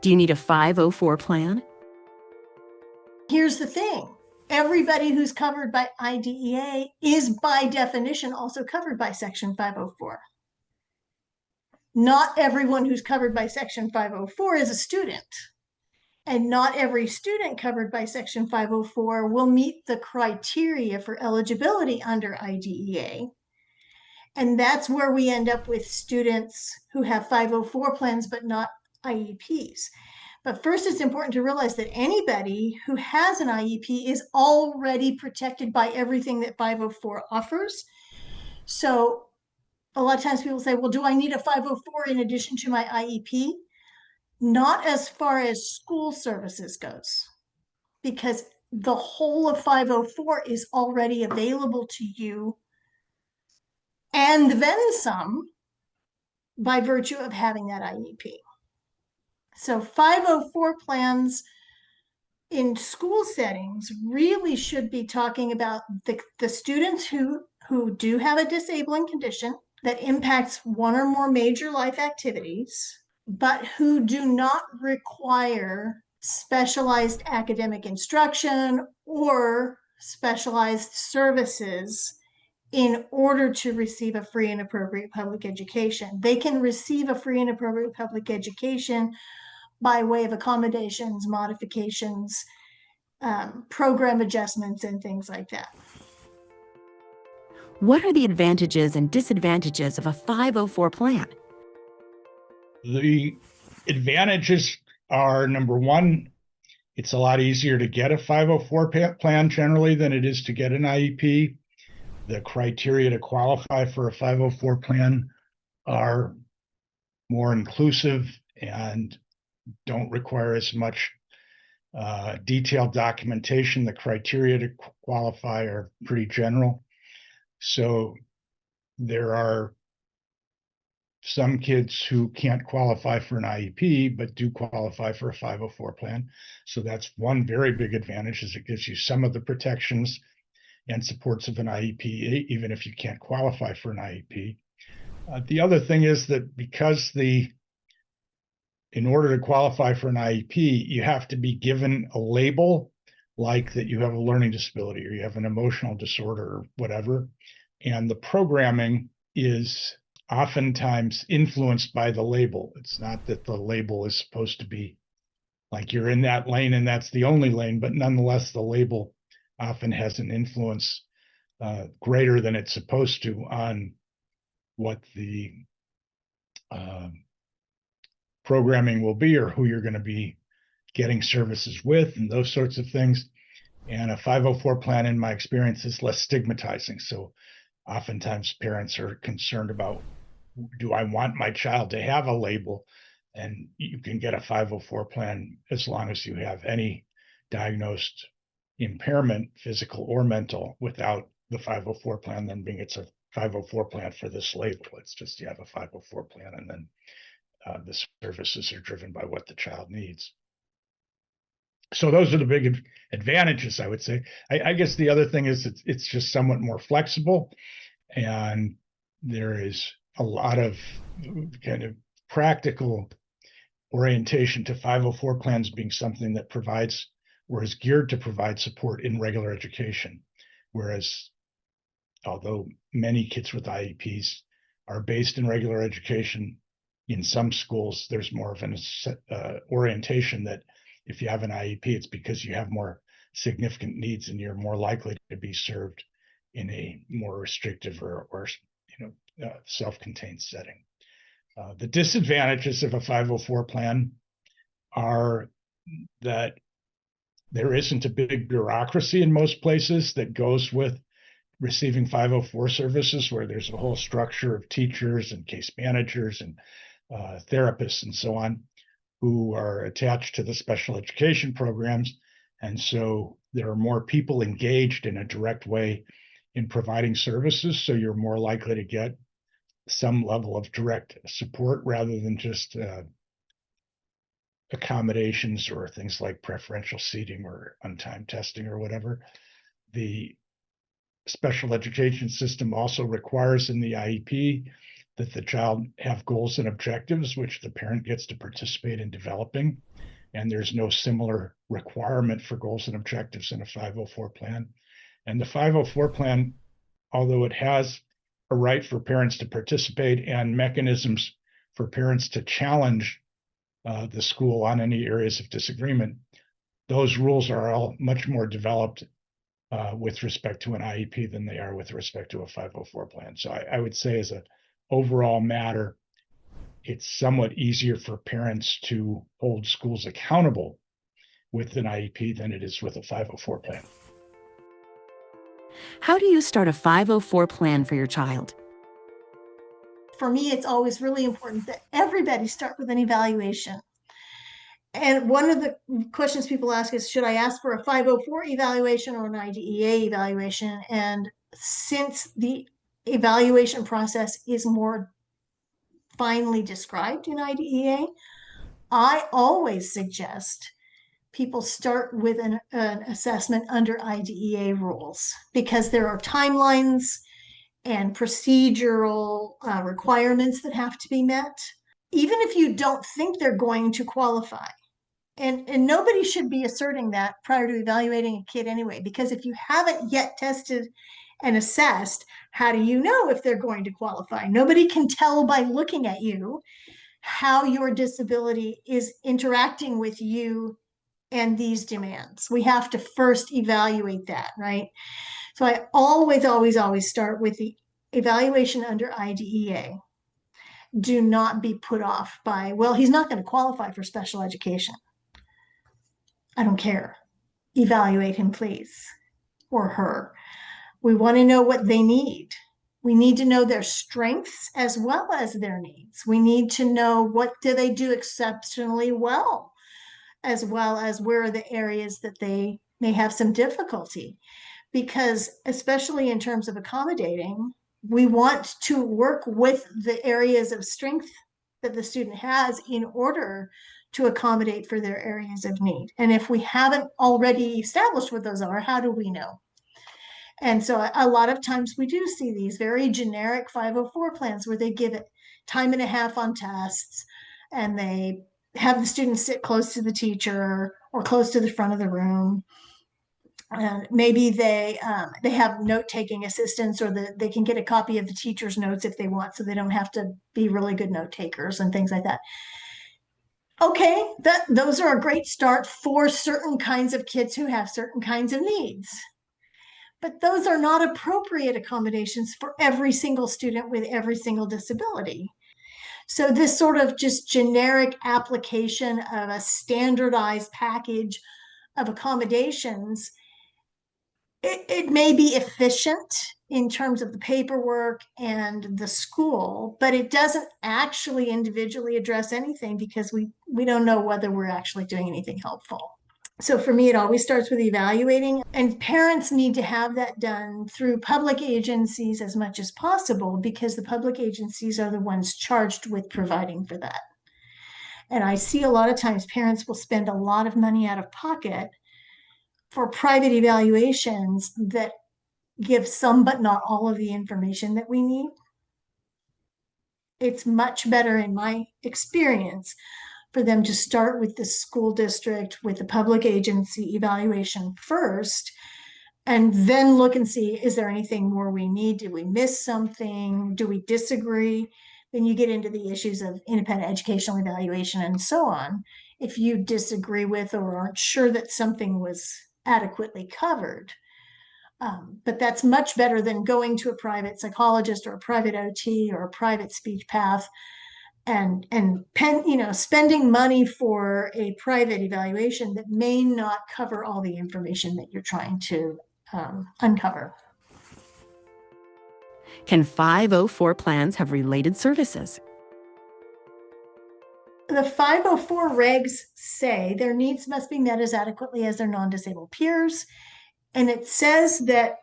Do you need a 504 plan? Here's the thing. Everybody who's covered by IDEA is by definition also covered by Section 504. Not everyone who's covered by Section 504 is a student. And not every student covered by Section 504 will meet the criteria for eligibility under IDEA. And that's where we end up with students who have 504 plans but not IEPs. But first, it's important to realize that anybody who has an IEP is already protected by everything that 504 offers. So a lot of times people say, well, do I need a 504 in addition to my IEP? Not as far as school services goes, because the whole of 504 is already available to you, and then some, by virtue of having that IEP. So 504 plans in school settings really should be talking about the students who do have a disabling condition that impacts one or more major life activities, but who do not require specialized academic instruction or specialized services in order to receive a free and appropriate public education. They can receive a free and appropriate public education by way of accommodations, modifications, program adjustments, and things like that. What are the advantages and disadvantages of a 504 plan? The advantages are, number one, it's a lot easier to get a 504 plan generally than it is to get an IEP. The criteria to qualify for a 504 plan are more inclusive and don't require as much detailed documentation. The criteria to qualify are pretty general. So there are some kids who can't qualify for an IEP, but do qualify for a 504 plan. So that's one very big advantage, is it gives you some of the protections and supports of an IEP, even if you can't qualify for an IEP. The other thing is that because in order to qualify for an IEP, you have to be given a label, like that you have a learning disability or you have an emotional disorder or whatever. And the programming is oftentimes influenced by the label. It's not that the label is supposed to be like you're in that lane and that's the only lane, but nonetheless, the label often has an influence greater than it's supposed to on what the programming will be or who you're going to be getting services with and those sorts of things. And a 504 plan, in my experience, is less stigmatizing. So oftentimes parents are concerned about, do I want my child to have a label? And you can get a 504 plan as long as you have any diagnosed impairment, physical or mental, without the 504 plan then being it's a 504 plan for this label. It's just you have a 504 plan, and then the services are driven by what the child needs. So those are the big advantages, I would say. I guess the other thing is it's just somewhat more flexible, and there is a lot of kind of practical orientation to 504 plans being something that provides or is geared to provide support in regular education. Whereas, although many kids with IEPs are based in regular education, in some schools, there's more of an orientation that if you have an IEP, it's because you have more significant needs and you're more likely to be served in a more restrictive or self-contained setting. The disadvantages of a 504 plan are that there isn't a big bureaucracy in most places that goes with receiving 504 services, where there's a whole structure of teachers and case managers and therapists and so on who are attached to the special education programs. And so there are more people engaged in a direct way in providing services. So you're more likely to get some level of direct support rather than just accommodations or things like preferential seating or on-time testing or whatever. The special education system also requires in the IEP that the child have goals and objectives, which the parent gets to participate in developing. And there's no similar requirement for goals and objectives in a 504 plan. And the 504 plan, although it has a right for parents to participate and mechanisms for parents to challenge the school on any areas of disagreement, those rules are all much more developed with respect to an IEP than they are with respect to a 504 plan. So I would say as an overall matter, it's somewhat easier for parents to hold schools accountable with an IEP than it is with a 504 plan. How do you start a 504 plan for your child? For me, it's always really important that everybody start with an evaluation. And one of the questions people ask is, should I ask for a 504 evaluation or an IDEA evaluation? And since the evaluation process is more finely described in IDEA, I always suggest people start with an assessment under IDEA rules, because there are timelines and procedural requirements that have to be met, even if you don't think they're going to qualify. And nobody should be asserting that prior to evaluating a kid anyway, because if you haven't yet tested and assessed, how do you know if they're going to qualify? Nobody can tell by looking at you how your disability is interacting with you and these demands. We have to first evaluate that, right? So I always start with the evaluation under IDEA. Do not be put off by, well, he's not going to qualify for special education. I don't care. Evaluate him, please, or her. We want to know what they need. We need to know their strengths as well as their needs. We need to know what do they do exceptionally well as where are the areas that they may have some difficulty. Because especially in terms of accommodating, we want to work with the areas of strength that the student has in order to accommodate for their areas of need. And if we haven't already established what those are, how do we know? And so a lot of times we do see these very generic 504 plans where they give it time and a half on tests, and they have the students sit close to the teacher or close to the front of the room. And maybe they have note-taking assistants, or they can get a copy of the teacher's notes if they want, so they don't have to be really good note takers and things like that. Okay, those are a great start for certain kinds of kids who have certain kinds of needs. But those are not appropriate accommodations for every single student with every single disability. So this sort of just generic application of a standardized package of accommodations, it may be efficient in terms of the paperwork and the school, but it doesn't actually individually address anything, because we don't know whether we're actually doing anything helpful. So for me, it always starts with evaluating, and parents need to have that done through public agencies as much as possible, because the public agencies are the ones charged with providing for that. And I see a lot of times parents will spend a lot of money out of pocket for private evaluations that give some but not all of the information that we need. It's much better, in my experience, for them to start with the school district, with the public agency evaluation first, and then look and see, is there anything more we need? Did we miss something? Do we disagree? Then you get into the issues of independent educational evaluation and so on. If you disagree with or aren't sure that something was adequately covered. But that's much better than going to a private psychologist or a private OT or a private speech path and spending money for a private evaluation that may not cover all the information that you're trying to uncover. Can 504 plans have related services? The 504 regs say their needs must be met as adequately as their non-disabled peers. And it says that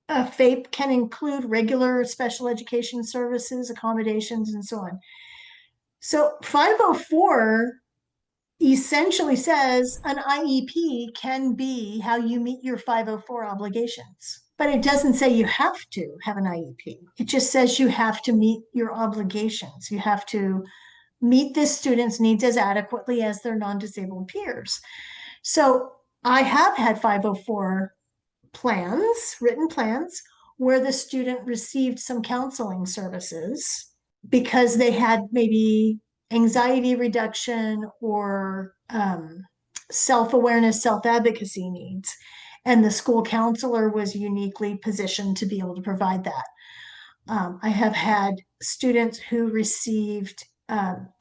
a FAPE can include regular special education services, accommodations, and so on. So 504 essentially says an IEP can be how you meet your 504 obligations. But it doesn't say you have to have an IEP. It just says you have to meet your obligations. You have to meet this student's needs as adequately as their non-disabled peers. So I have had 504 plans, written plans, where the student received some counseling services because they had maybe anxiety reduction or self-awareness, self-advocacy needs. And the school counselor was uniquely positioned to be able to provide that. I have had students who received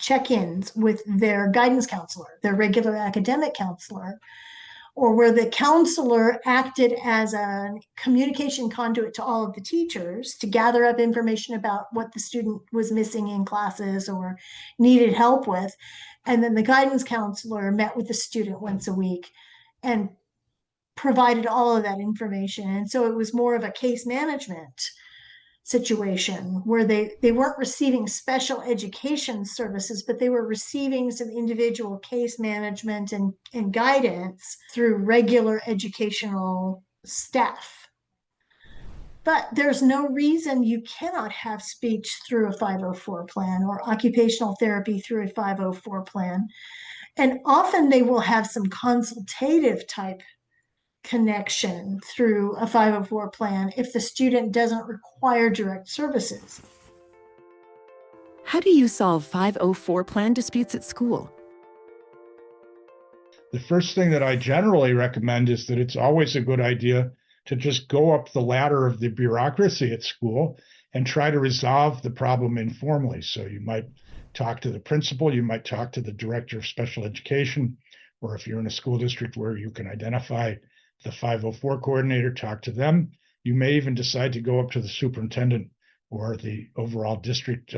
check-ins with their guidance counselor, their regular academic counselor, or where the counselor acted as a communication conduit to all of the teachers to gather up information about what the student was missing in classes or needed help with. And then the guidance counselor met with the student once a week and provided all of that information. And so it was more of a case management situation where they weren't receiving special education services, but they were receiving some individual case management and guidance through regular educational staff. But there's no reason you cannot have speech through a 504 plan or occupational therapy through a 504 plan. And often they will have some consultative type connection through a 504 plan if the student doesn't require direct services. How do you solve 504 plan disputes at school? The first thing that I generally recommend is that it's always a good idea to just go up the ladder of the bureaucracy at school and try to resolve the problem informally. So you might talk to the principal, you might talk to the director of special education, or if you're in a school district where you can identify the 504 coordinator, talk to them. You may even decide to go up to the superintendent or the overall district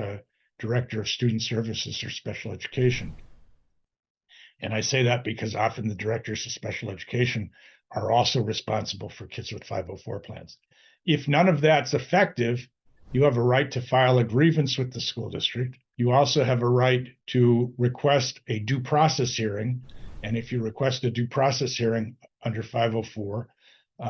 director of student services or special education. And I say that because often the directors of special education are also responsible for kids with 504 plans. If none of that's effective, you have a right to file a grievance with the school district. You also have a right to request a due process hearing. And if you request a due process hearing under 504,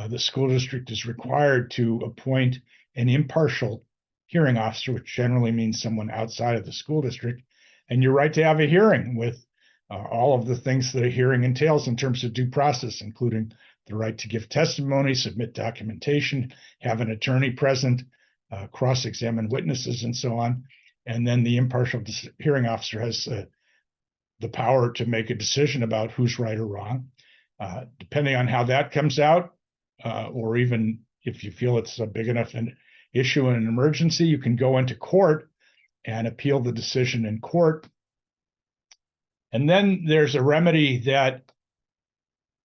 the school district is required to appoint an impartial hearing officer, which generally means someone outside of the school district. And you're right to have a hearing with all of the things that a hearing entails in terms of due process, including the right to give testimony, submit documentation, have an attorney present, cross-examine witnesses, and so on. And then the impartial hearing officer has the power to make a decision about who's right or wrong. Depending on how that comes out, or even if you feel it's a big enough an issue in an emergency, you can go into court and appeal the decision in court. And then there's a remedy that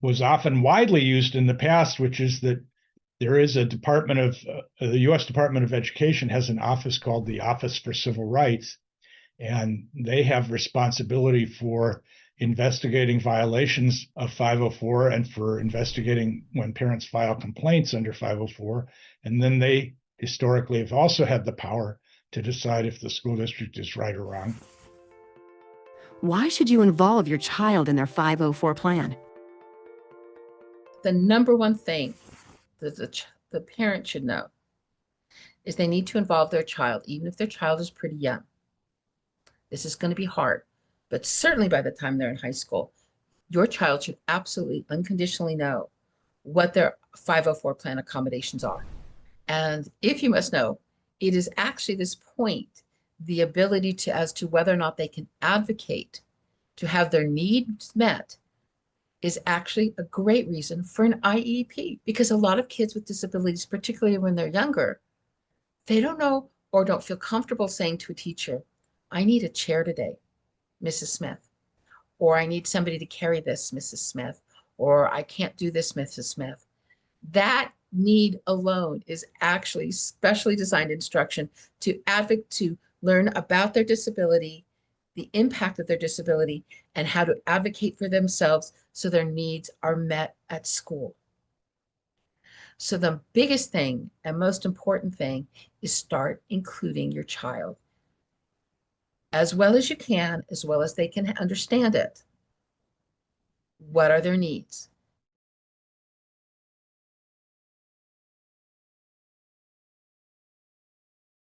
was often widely used in the past, which is that there is a department of the U.S. Department of Education has an office called the Office for Civil Rights, and they have responsibility for investigating violations of 504 and for investigating when parents file complaints under 504. And then they historically have also had the power to decide if the school district is right or wrong. Why should you involve your child in their 504 plan? The number one thing that the parent should know is they need to involve their child, even if their child is pretty young. This is going to be hard, but certainly by the time they're in high school, your child should absolutely unconditionally know what their 504 plan accommodations are. And if you must know, it is actually this point, the ability to, as to whether or not they can advocate to have their needs met, is actually a great reason for an IEP, because a lot of kids with disabilities, particularly when they're younger, they don't know or don't feel comfortable saying to a teacher, I need a chair today, Mrs. Smith, or I need somebody to carry this, Mrs. Smith, or I can't do this, Mrs. Smith. That need alone is actually specially designed instruction to advocate, to learn about their disability, the impact of their disability, and how to advocate for themselves so their needs are met at school. So the biggest thing and most important thing is start including your child as well as you can, as well as they can understand it. What are their needs?